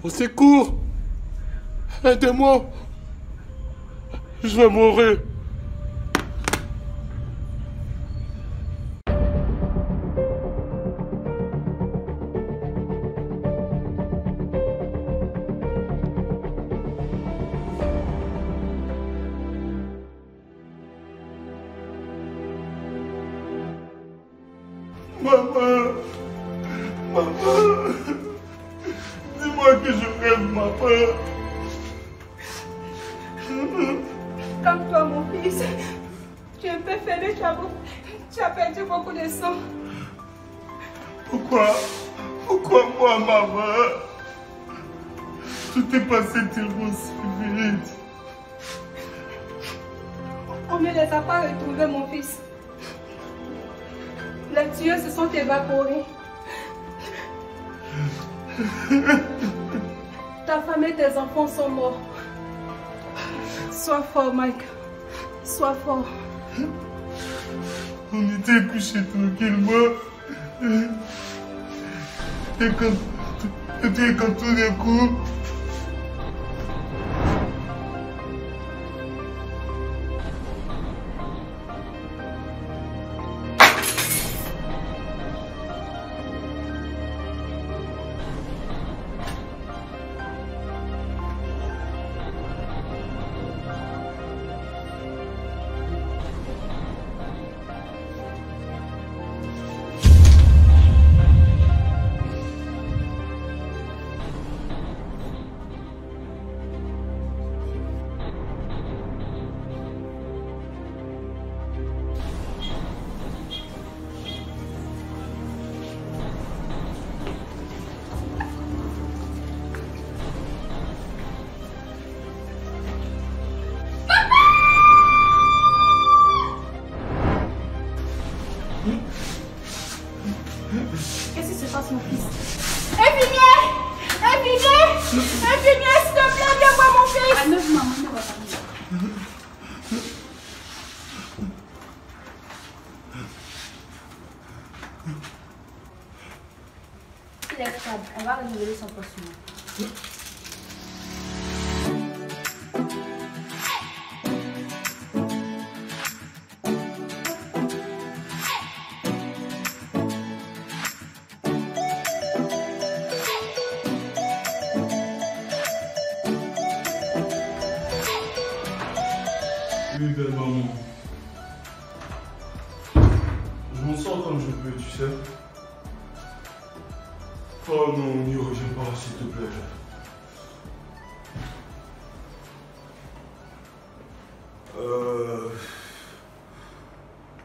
Au secours! Aidez-moi! Je vais mourir! Maman! Maman! Dis-moi que je rêve, maman! Calme-toi, mon fils. Tu es un peu faible, tu as perdu beaucoup de sang. Pourquoi? Pourquoi moi, maman? Tout est passé tellement si vite. On ne les a pas retrouvés, mon fils. Les tueurs se sont évaporés. Ta femme et tes enfants sont morts. Sois fort, Mike. Sois fort. On était couchés tranquillement. Et quand tout d'un coup... Qu'est-ce qui se passe, mon fils? Infirmier! Infirmier! Infirmier, s'il te plaît, viens voir mon fils! Ah non, maman, ne va pas venir. Il est stable, on va renouveler son poste. Oui, belle maman. Je m'en sors comme je peux, tu sais. Oh non, n'y reviens pas, s'il te plaît.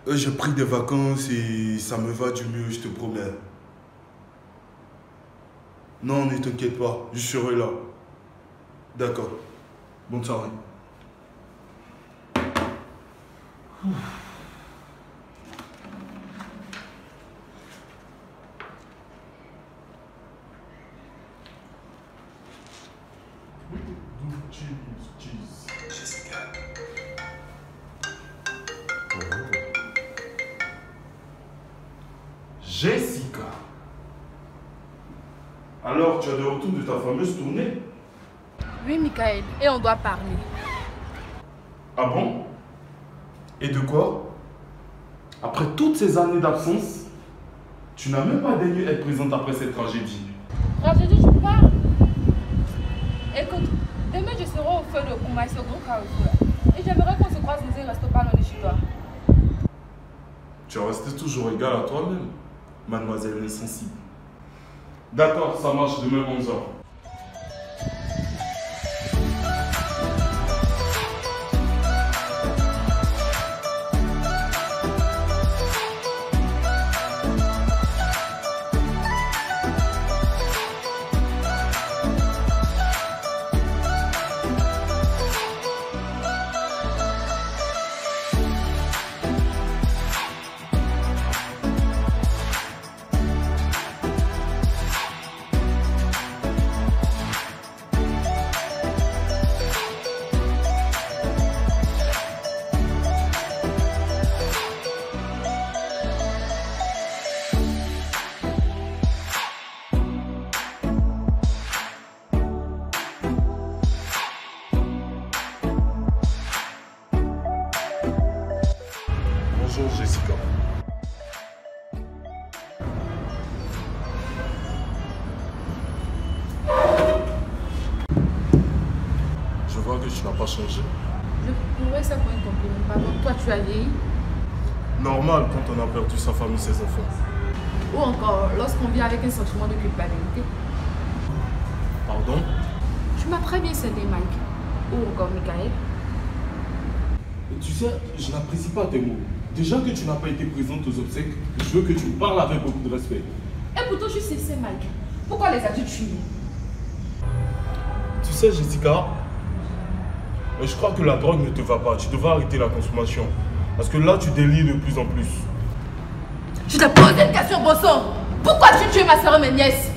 J'ai pris des vacances et ça me va du mieux, je te promets. Non, ne t'inquiète pas, je serai là. D'accord. Bonne soirée. Jessica. Jessica. Alors, tu as de retour de ta fameuse tournée? Oui, Michael, et on doit parler. Ah bon? Et de quoi? Après toutes ces années d'absence, tu n'as même pas daigné être présente après cette tragédie. Tragédie, tu parles? Écoute, demain je serai au feu de Koumaï, ce gros carrefour là. Et j'aimerais qu'on se croise dans un resto pas loin de chez toi. Tu es restée toujours égale à toi-même, mademoiselle insensible. D'accord, ça marche demain 11h. Jessica. Je vois que tu n'as pas changé. Je pourrais ça pour un compliment. Pardon, toi tu as vieilli. Normal quand on a perdu sa famille, ses enfants. Ou encore, lorsqu'on vit avec un sentiment de culpabilité. Pardon? Tu m'as très bien cédé, Mike. Ou encore, Michael. Tu sais, je n'apprécie pas tes mots. Déjà que tu n'as pas été présente aux obsèques, je veux que tu me parles avec beaucoup de respect. Et pourtant, je sais, c'est Mike. Pourquoi les as-tu tués? Tu sais, Jessica, je crois que la drogue ne te va pas. Tu devrais arrêter la consommation. Parce que là, tu délies de plus en plus. Je te pose une question, bon sang. Pourquoi tu tues ma soeur et mes nièces?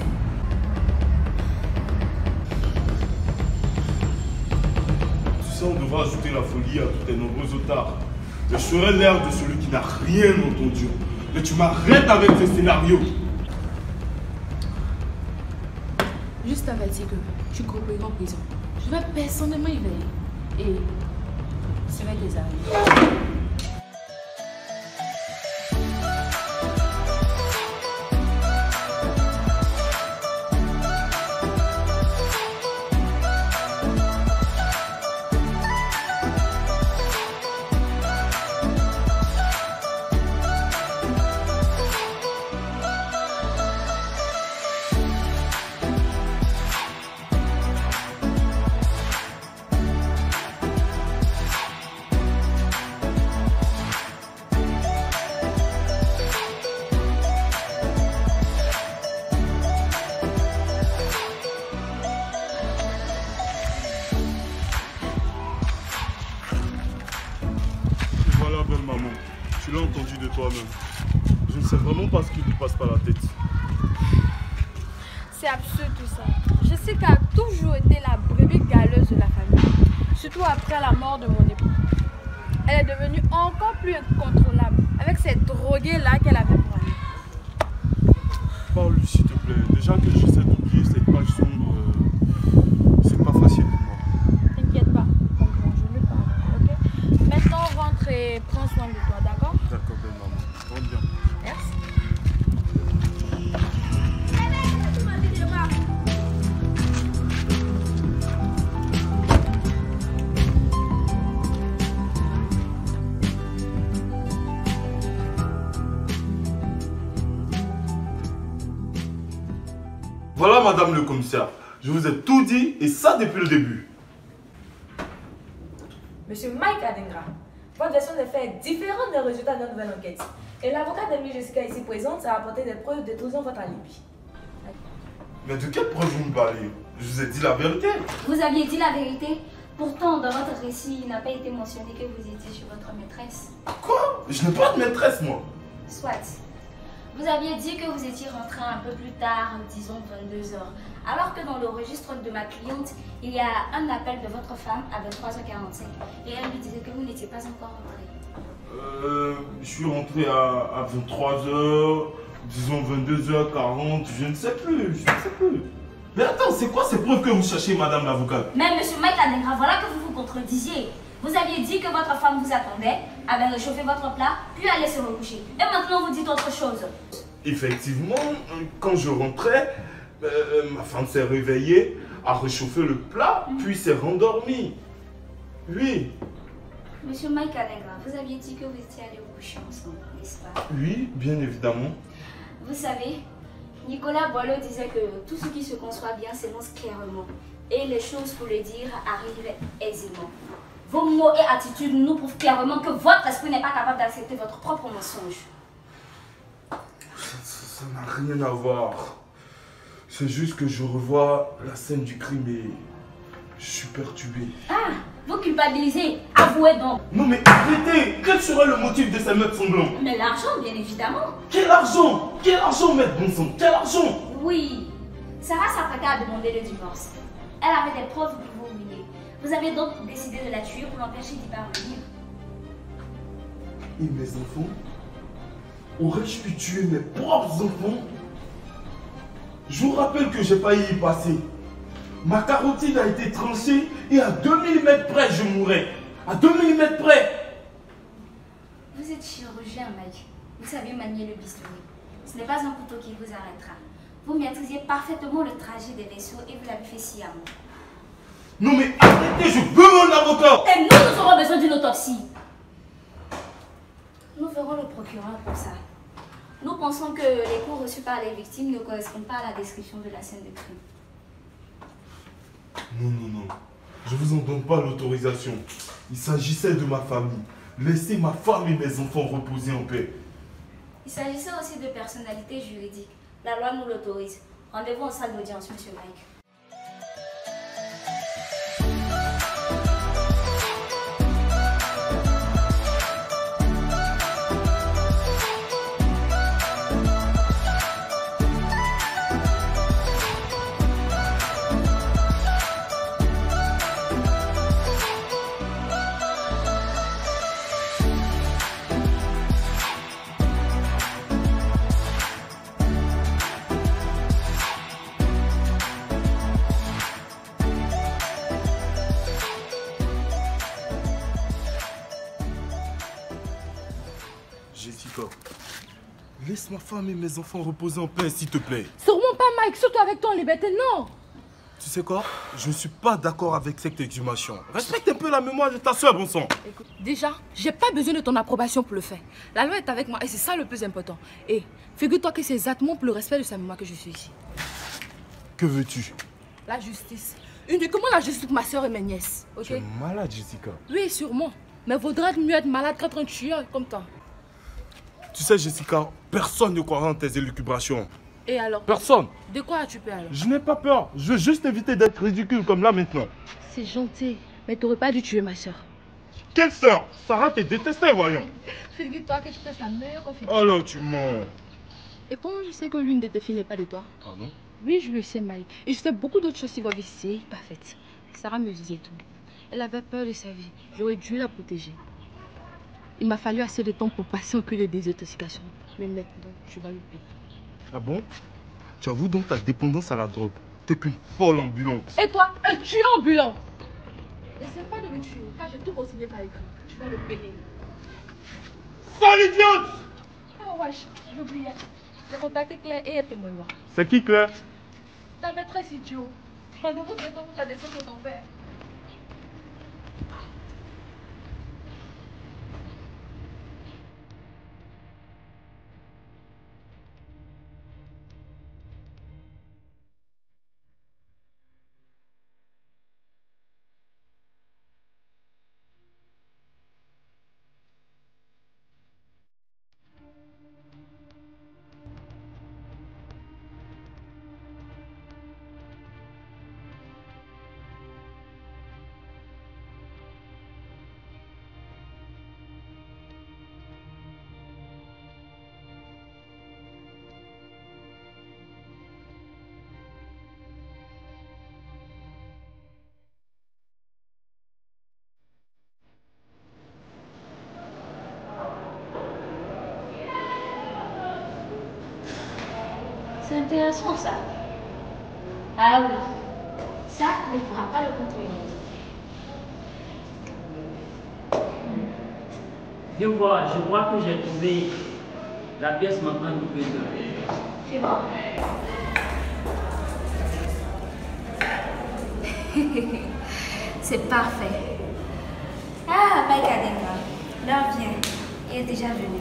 Tu sais, on devrait ajouter la folie à tous tes nombreux otards. Je serai l'air de celui qui n'a rien entendu. Mais tu m'arrêtes avec ce scénario. Juste averti que tu coopéreras en prison. Je vais personnellement y veiller. Et ça va être des arrêts. Maman, tu l'as entendu de toi-même. Je ne sais vraiment pas ce qui lui passe par la tête. C'est absurde tout ça. Jessica a toujours été la brebis galeuse de la famille. Surtout après la mort de mon époux. Elle est devenue encore plus incontrôlable avec cette droguée-là qu'elle avait pour elle. Parle-lui s'il te plaît. Déjà que j'essaie d'oublier cette page sombre, c'est pas facile pour moi. T'inquiète pas, mon grand, je lui parle, ok? Maintenant, rentre et prends soin de toi, d'accord? D'accord, belle maman. Rentre bien. Merci. Voilà, madame le commissaire. Je vous ai tout dit et ça depuis le début. Monsieur Mike Adengra, votre version des faits est différente des résultats de notre nouvelle enquête. Et l'avocat d'Emily Jessica ici présente a apporté des preuves détruisant votre alibi. Mais de quelle preuve vous me parlez? Je vous ai dit la vérité. Vous aviez dit la vérité. Pourtant, dans votre récit, il n'a pas été mentionné que vous étiez chez votre maîtresse. Quoi? Je n'ai pas de maîtresse, moi. Soit. Vous aviez dit que vous étiez rentré un peu plus tard, disons 22h. Alors que dans le registre de ma cliente, il y a un appel de votre femme à 23h45. Et elle lui disait que vous n'étiez pas encore rentré. Je suis rentré à 23h, disons 22h40, je ne sais plus, Mais attends, c'est quoi ces preuves que vous cherchez, madame l'avocate? Mais monsieur Mike Adengra, voilà que vous vous contredisiez. Vous aviez dit que votre femme vous attendait, avait réchauffé votre plat, puis allait se recoucher. Et maintenant, vous dites autre chose. Effectivement, quand je rentrais, ma femme s'est réveillée, a réchauffé le plat, puis s'est rendormie. Oui. Monsieur Mike Adengra, vous aviez dit que vous étiez allés vous coucher ensemble, n'est-ce pas? Oui, bien évidemment. Vous savez, Nicolas Boileau disait que tout ce qui se conçoit bien s'énonce clairement. Et les choses, pour le dire, arrivent aisément. Vos mots et attitudes nous prouvent clairement que votre esprit n'est pas capable d'accepter votre propre mensonge. Ça n'a rien à voir. C'est juste que je revois la scène du crime et je suis perturbé. Ah, vous culpabilisez, avouez donc. Non mais arrêtez! Quel serait le motif de ces meurtres sanglants? Mais l'argent, bien évidemment. Quel argent? Quel argent, maître bon sang? Quel argent? Oui, Sarah s'apprêtait à demander le divorce. Elle avait des preuves pour vous ruiner. Vous avez donc décidé de la tuer pour l'empêcher d'y parvenir. Et mes enfants? Aurais-je pu tuer mes propres enfants? Je vous rappelle que j'ai failli y passer. Ma carotide a été tranchée et à 2 mm près je mourrais. À 2 mm près. Vous étiez êtes chirurgien, Mike. Vous savez manier le bistouri. Ce n'est pas un couteau qui vous arrêtera. Vous maîtrisez parfaitement le trajet des vaisseaux et vous l'avez fait sciemment. Non mais arrêtez, je veux mon avocat. Et nous aurons besoin d'une autopsie. Nous verrons le procureur pour ça. Nous pensons que les coups reçus par les victimes ne correspondent pas à la description de la scène de crime. Non, non, non. Je vous en donne pas l'autorisation. Il s'agissait de ma famille. Laissez ma femme et mes enfants reposer en paix. Il s'agissait aussi de personnalité juridique. La loi nous l'autorise. Rendez-vous en salle d'audience, monsieur Mike. Jessica, laisse ma femme et mes enfants reposer en paix, s'il te plaît. Sûrement pas, Mike, surtout avec toi en liberté, non. Tu sais quoi? Je ne suis pas d'accord avec cette exhumation. Respecte un peu la mémoire de ta soeur, bon sang. Écoute, déjà, j'ai pas besoin de ton approbation pour le faire. La loi est avec moi et c'est ça le plus important. Et figure-toi que c'est exactement pour le respect de sa mémoire que je suis ici. Que veux-tu? La justice. Uniquement la justice pour ma soeur et mes nièces, ok? Tu es malade, Jessica. Oui, sûrement. Mais vaudrait mieux être malade qu'être un tueur comme toi. Tu sais, Jessica, personne ne croira en tes élucubrations. Et alors? Personne. De quoi as-tu peur alors? Je n'ai pas peur. Je veux juste éviter d'être ridicule comme là maintenant. C'est gentil, mais t'aurais pas dû tuer ma soeur. Quelle sœur? Sarah t'es détestée, voyons. Figure-toi que je reste la meilleure fille. Oh là, tu mens. Et comment je sais que l'une de tes filles n'est pas de toi? Pardon? Oui, je le sais, Mike. Et je sais beaucoup d'autres choses qui vont ici, parfaites. Sarah me disait tout. Elle avait peur de sa vie. J'aurais dû la protéger. Il m'a fallu assez de temps pour passer au cul de désintoxication. Mais maintenant, tu vas le payer. Ah bon? Tu avoues donc ta dépendance à la drogue. T'es qu'une folle ambulante. Et toi, un tueur ambulant! N'essaie pas de me tuer, car j'ai tout consigné par écrit. Tu vas le payer. Sale idiote! Oh wesh, j'oubliais. J'ai contacté Claire et elle témoigne. C'est qui, Claire? Ta maîtresse idiot. Rendez-vous bientôt pour ta descente de ton père. C'est intéressant ça. Ah oui, ça ne pourra pas le contrôler. Je crois que j'ai trouvé la pièce manquante du puzzle. C'est bon. C'est parfait. Ah, Mike Adenga, l'heure vient. Il est déjà venu.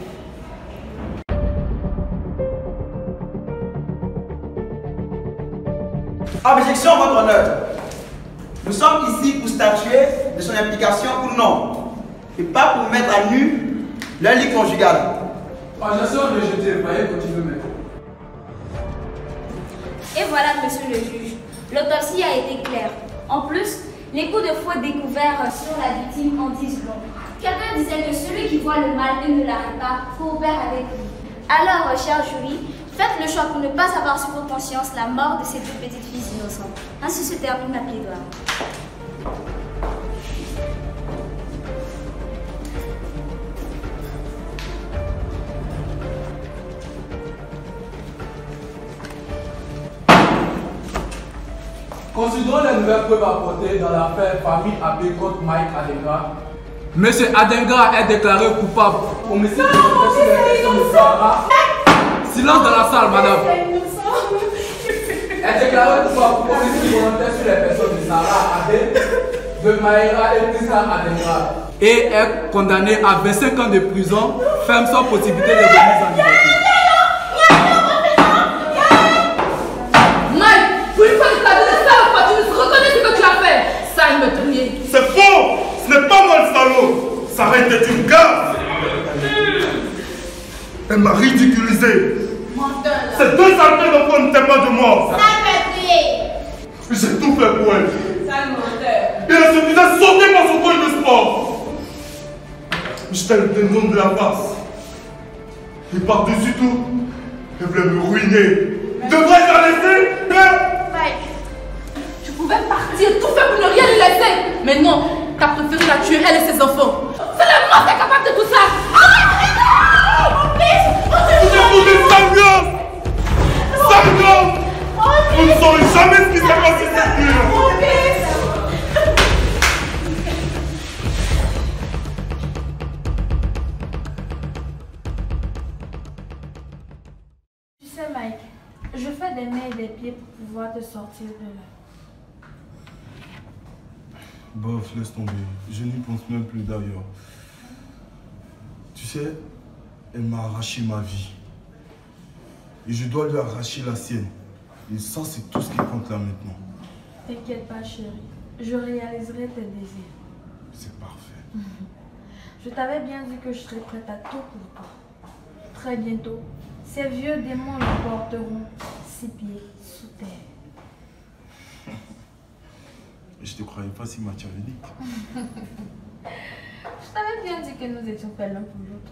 Objection, votre honneur. Nous sommes ici pour statuer de son implication ou non, et pas pour mettre à nu leur lit conjugal. Objection rejetée, veuillez continuer maintenant. Et voilà, monsieur le juge. L'autopsie a été claire. En plus, les coups de fouet découverts sur la victime en disent long. Quelqu'un disait que celui qui voit le mal et ne l'arrête pas coopère avec lui. Alors, cher jury, faites le choix pour ne pas avoir sur vos consciences la mort de ces deux petites filles innocentes. Ainsi se termine ma plaidoirie. Considérant les nouvelles preuves apportées dans l'affaire famille AB contre Mike Adenga, Monsieur Adengra est déclaré coupable. Homicide volontaire sur les personnes de Sahara. Silence dans la salle, madame. Est déclaré coupable pour homicide volontaire sur les personnes de Sahara Adé, de Maïra et Krista Adengra. Et est condamné à 25 ans de prison, ferme sans possibilité de remise en liberté. Mike, pour une fois que tu as donné ça à la tu reconnais ce que tu as fait. Ça, il me triait. C'est faux! Ce n'est pas moi le salaud! Sarah était une gaffe! Elle m'a ridiculisé! Ces deux saletés d'enfants n'étaient pas de moi! Ça me crier. J'ai tout fait pour elle! Et elle se faisait sauter par son coin de sport! J'étais le démon de la face! Et par-dessus tout, elle voulait me ruiner! Devrais-je la laisser? Mike, tu pouvais partir, tout faire pour ne rien lui laisser. Mais non, tu as préféré la tuer, elle et ses enfants. C'est la mort qui est capable de tout ça. Vous êtes des sales gosses! Sales gosses! Vous ne saurez jamais ce qui s'est passé cette nuit! Tu sais, Mike, je fais des mains et des pieds pour pouvoir te sortir de là. Bof, laisse tomber. Je n'y pense même plus d'ailleurs. Tu sais, elle m'a arraché ma vie. Et je dois lui arracher la sienne. Et ça, c'est tout ce qui compte là maintenant. T'inquiète pas, chérie. Je réaliserai tes désirs. C'est parfait. Je t'avais bien dit que je serais prête à tout pour toi. Très bientôt, ces vieux démons le porteront 6 pieds sous terre. Je te croyais pas si machiavélique. Je t'avais bien dit que nous étions faits l'un pour l'autre.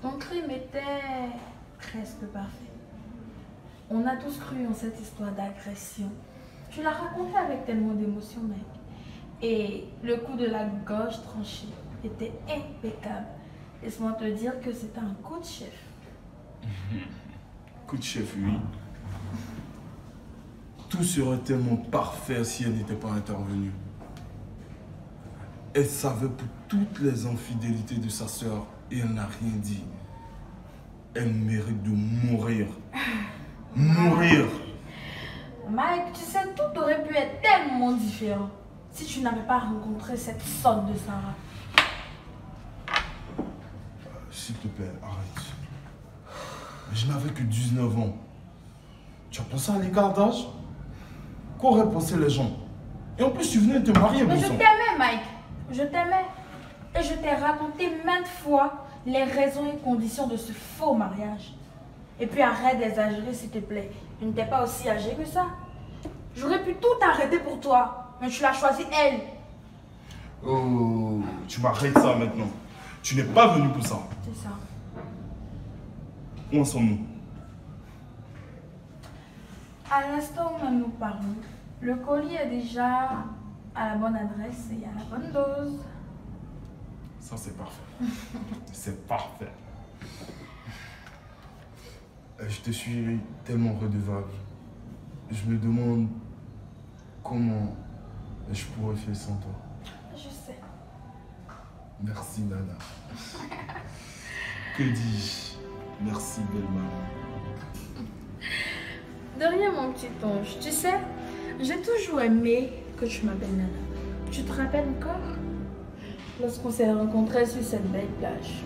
Ton crime était presque parfait. On a tous cru en cette histoire d'agression. Tu l'as raconté avec tellement d'émotion, mec. Et le coup de la gorge tranchée était impeccable. Laisse-moi te dire que c'était un coup de chef. Coup de chef, oui. Tout serait tellement parfait si elle n'était pas intervenue. Elle savait pour toutes les infidélités de sa sœur et elle n'a rien dit. Elle mérite de mourir. Mourir! Mike, tu sais, tout aurait pu être tellement différent si tu n'avais pas rencontré cette sorte de Sarah. S'il te plaît, arrête. Je n'avais que 19 ans. Tu as pensé à l'écart d'âge? Qu'auraient pensé les gens? Et en plus, tu venais de te marier, Mais bon je sang. t'aimais, Mike. Je t'aimais. Et je t'ai raconté maintes fois les raisons et conditions de ce faux mariage. Et puis arrête d'exagérer, s'il te plaît. Tu n'étais pas aussi âgé que ça. J'aurais pu tout arrêter pour toi. Mais tu l'as choisi, elle. Oh, tu m'arrêtes ça maintenant. Tu n'es pas venu pour ça. C'est ça. Où en sommes-nous? À l'instant où nous parlons, le colis est déjà à la bonne adresse et à la bonne dose. Ça, c'est parfait. C'est parfait. Je te suis tellement redevable. Je me demande comment je pourrais faire sans toi. Je sais. Merci, Nana. Que dis-je? Merci, belle maman. De rien, mon petit ange. Tu sais, j'ai toujours aimé que tu m'appelles Nana. Tu te rappelles encore? Lorsqu'on s'est rencontrés sur cette belle plage.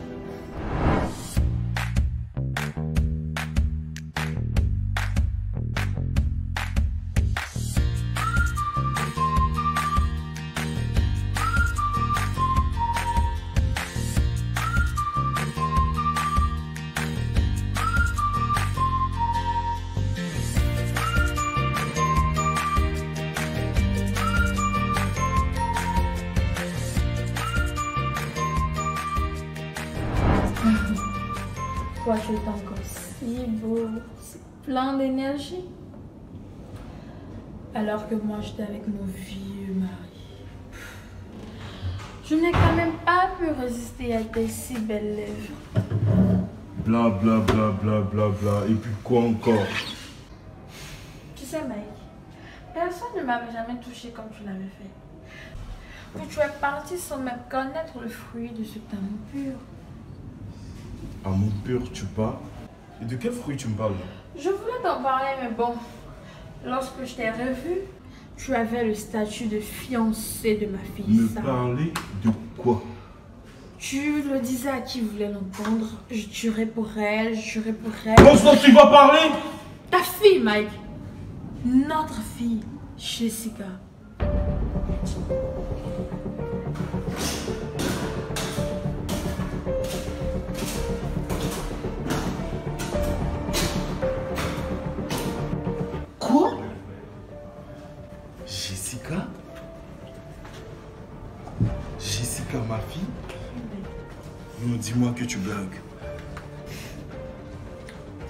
Toi, tu es encore si beau, si plein d'énergie. Alors que moi, j'étais avec mon vieux mari. Je n'ai quand même pas pu résister à tes si belles lèvres. Bla bla bla bla bla bla. Et puis quoi encore? Tu sais, Mike, personne ne m'avait jamais touché comme tu l'avais fait. que tu es parti sans même connaître le fruit de cet amour pur. Amour pur, tu parles? Et de quel fruit tu me parles? Je voulais t'en parler, mais bon, lorsque je t'ai revu, tu avais le statut de fiancé de ma fille. Me parler de quoi? Tu le disais à qui voulait l'entendre. Je tuerai pour elle, je tuerai pour elle. Comment tu vas parler? Ta fille, Mike. Notre fille, Jessica. Quoi? Jessica? Jessica, ma fille? Non, dis-moi que tu blagues.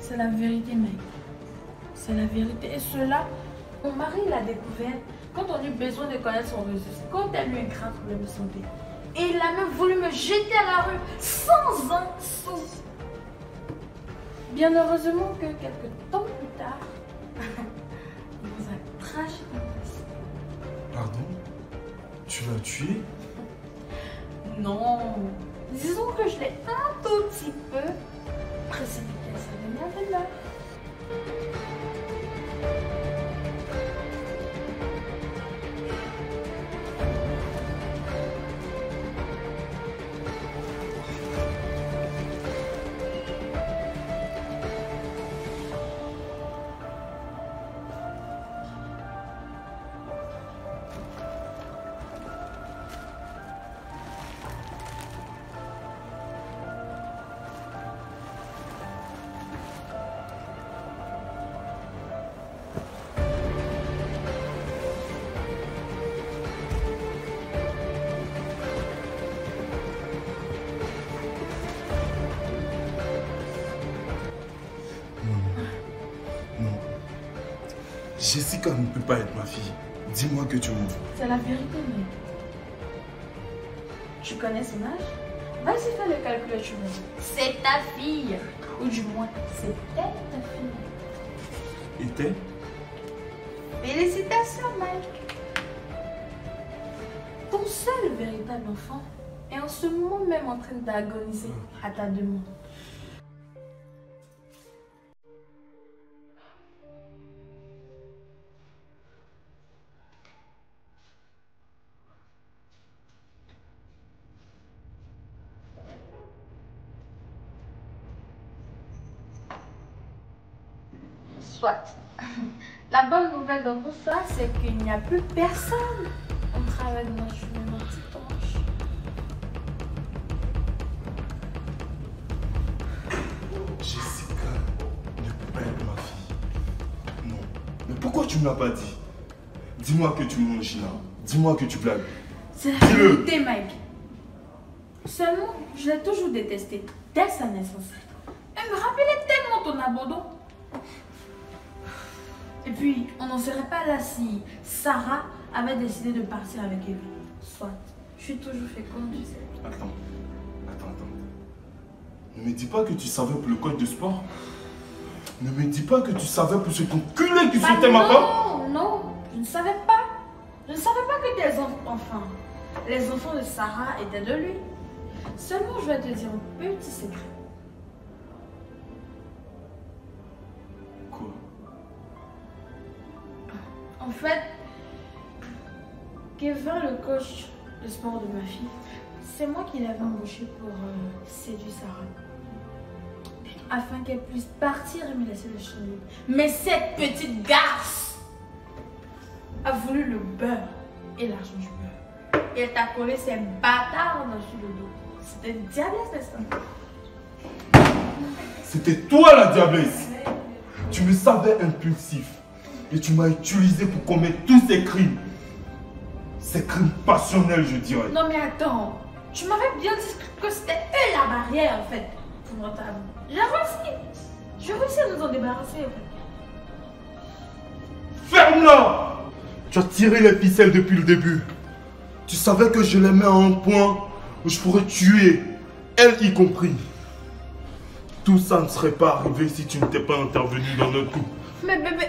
C'est la vérité, mec. C'est la vérité. Et cela, mon mari l'a découvert quand on eut besoin de connaître son registre, quand elle eut un grand problème de santé. Et il a même voulu me jeter à la rue sans un sou. Bien heureusement que quelques temps plus tard, il nous a tragiquement blessés. Pardon? Tu l'as tué? Non. Disons que je l'ai un tout petit peu précipité à sa dernière demeure. Jessica ne peut pas être ma fille. Dis-moi que tu mens. C'est la vérité, mec. Tu connais son âge? Vas-y, fais le calcul, tu vois. C'est ta fille. Ou du moins, c'était ta fille. Était? Félicitations, Mike. Ton seul véritable enfant est en ce moment même en train d'agoniser à ta demande. Soit. La bonne nouvelle dans tout ça, c'est qu'il n'y a plus personne. On travaille dans notre journée dimanche. Jessica ne peut pas être ma fille. Non. Mais pourquoi tu ne me l'as pas dit? Dis-moi que tu mens, Gina. Dis-moi que tu blagues. C'est la vérité, Mike. Seulement, je l'ai toujours détesté dès sa naissance. Elle me rappelait tellement ton abandon. Et puis, on n'en serait pas là si Sarah avait décidé de partir avec Evie. Soit. Je suis toujours féconde, tu sais. Attends. Ne me dis pas que tu savais pour le code de sport. Ne me dis pas que tu savais pour ce enculé qui sautait ma femme. Non, je ne savais pas. Je ne savais pas que les enfants de Sarah étaient de lui. Seulement, je vais te dire un petit secret. Quoi? En fait, Kevin, le coach de sport de ma fille, c'est moi qui l'avais embauché pour séduire Sarah. Afin qu'elle puisse partir et me laisser le champ libre. Mais cette petite garce a voulu le beurre et l'argent du beurre. Et elle t'a collé ses bâtards dessus le dos. C'était une diablesse, n'est-ce pas? C'était toi la diablesse. Tu me savais impulsif. Et tu m'as utilisé pour commettre tous ces crimes. Ces crimes passionnels, je dirais. Non mais attends. Tu m'avais bien dit que c'était eux la barrière, en fait. Pour notre amour. J'ai réussi à nous en débarrasser, en fait. Ferme-la! Tu as tiré les ficelles depuis le début. Tu savais que je l'aimais à un point où je pourrais tuer, elle y compris. Tout ça ne serait pas arrivé si tu n'étais pas intervenu dans notre couple. Mais bébé...